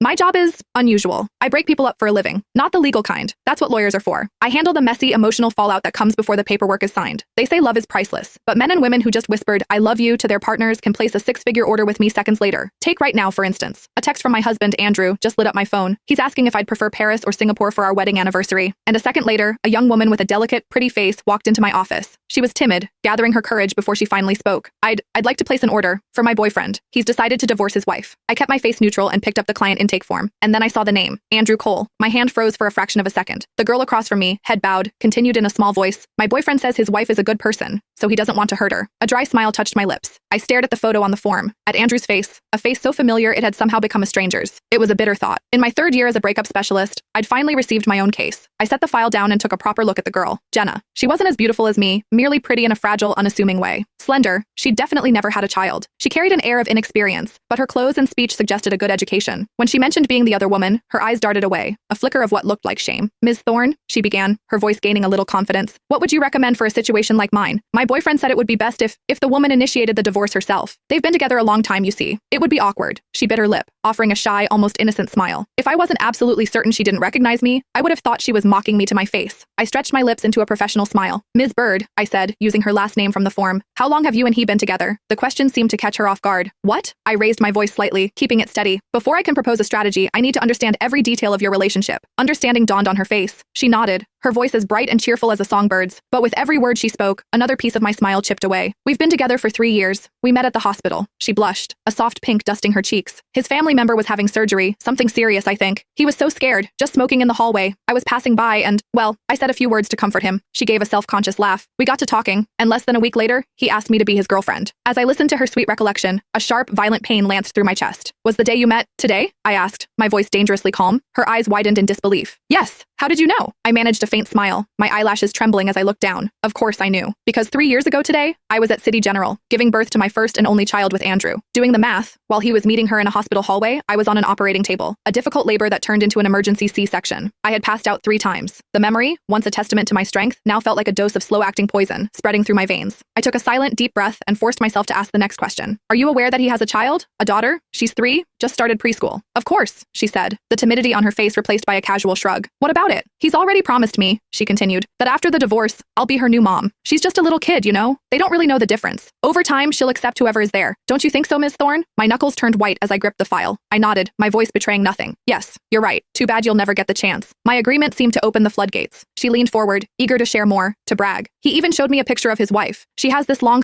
My job is unusual. I break people up for a living, not the legal kind. That's what lawyers are for. I handle the messy, emotional fallout that comes before the paperwork is signed. They say love is priceless, but men and women who just whispered, "I love you" to their partners can place a six-figure order with me seconds later. Take right now, for instance. A text from my husband, Andrew, just lit up my phone. He's asking if I'd prefer Paris or Singapore for our wedding anniversary. And a second later, a young woman with a delicate, pretty face walked into my office. She was timid, gathering her courage before she finally spoke. I'd like to place an order for my boyfriend. He's decided to divorce his wife. I kept my face neutral and picked up the client intake form. And then I saw the name, Andrew Cole. My hand froze for a fraction of a second. The girl across from me, head bowed, continued in a small voice, "My boyfriend says his wife is a good person, so he doesn't want to hurt her." A dry smile touched my lips. I stared at the photo on the form, at Andrew's face, a face so familiar it had somehow become a stranger's. It was a bitter thought. In my third year as a breakup specialist, I'd finally received my own case. I set the file down and took a proper look at the girl, Jenna. She wasn't as beautiful as me, merely pretty in a fragile, unassuming way. Slender, she'd definitely never had a child. She carried an air of inexperience, but her clothes and speech suggested a good education. When she mentioned being the other woman, her eyes darted away, a flicker of what looked like shame. "Ms. Thorne," she began, her voice gaining a little confidence, "what would you recommend for a situation like mine? My boyfriend said it would be best if the woman initiated the divorce herself. They've been together a long time, you see. It would be awkward." She bit her lip, offering a shy, almost innocent smile. If I wasn't absolutely certain she didn't recognize me, I would have thought she was mocking me to my face. I stretched my lips into a professional smile. "Ms. Bird," I said, using her last name from the form, "how long have you and he been together?" The question seemed to catch her off guard. "What?" I raised my voice slightly, keeping it steady. "Before I can propose a strategy, I need to understand every detail of your relationship." Understanding dawned on her face. She nodded, her voice as bright and cheerful as a songbird's. But with every word she spoke, another piece of my smile chipped away. "We've been together for 3 years. We met at the hospital." She blushed, a soft pink dusting her cheeks. "His family member was having surgery, something serious, I think. He was so scared, just smoking in the hallway. I was passing by and, well, I said a few words to comfort him." She gave a self-conscious laugh. "We got to talking, and less than a week later, he asked me to be his girlfriend." As I listened to her sweet recollection, a sharp, violent pain lanced through my chest. "Was the day you met today?" I asked, my voice dangerously calm. Her eyes widened in disbelief. "Yes. How did you know?" I managed a faint smile, my eyelashes trembling as I looked down. Of course I knew. Because 3 years ago today, I was at City General, giving birth to my first and only child with Andrew. Doing the math, while he was meeting her in a hospital hallway, I was on an operating table, a difficult labor that turned into an emergency C-section. I had passed out 3 times. The memory, once a testament to my strength, now felt like a dose of slow-acting poison, spreading through my veins. I took a silent, deep breath and forced myself to ask the next question. "Are you aware that he has a child? A daughter? She's 3, just started preschool." "Of course," she said, the timidity on her face replaced by a casual shrug. "What about it? He's already promised me," she continued, "that after the divorce, I'll be her new mom. She's just a little kid, you know? They don't really know the difference. Over time, she'll accept whoever is there. Don't you think so, Ms. Thorne?" My knuckles turned white as I gripped the file. I nodded, my voice betraying nothing. "Yes, you're right. Too bad you'll never get the chance." My agreement seemed to open the floodgates. She leaned forward, eager to share more, to brag. "He even showed me a picture of his wife. She has this long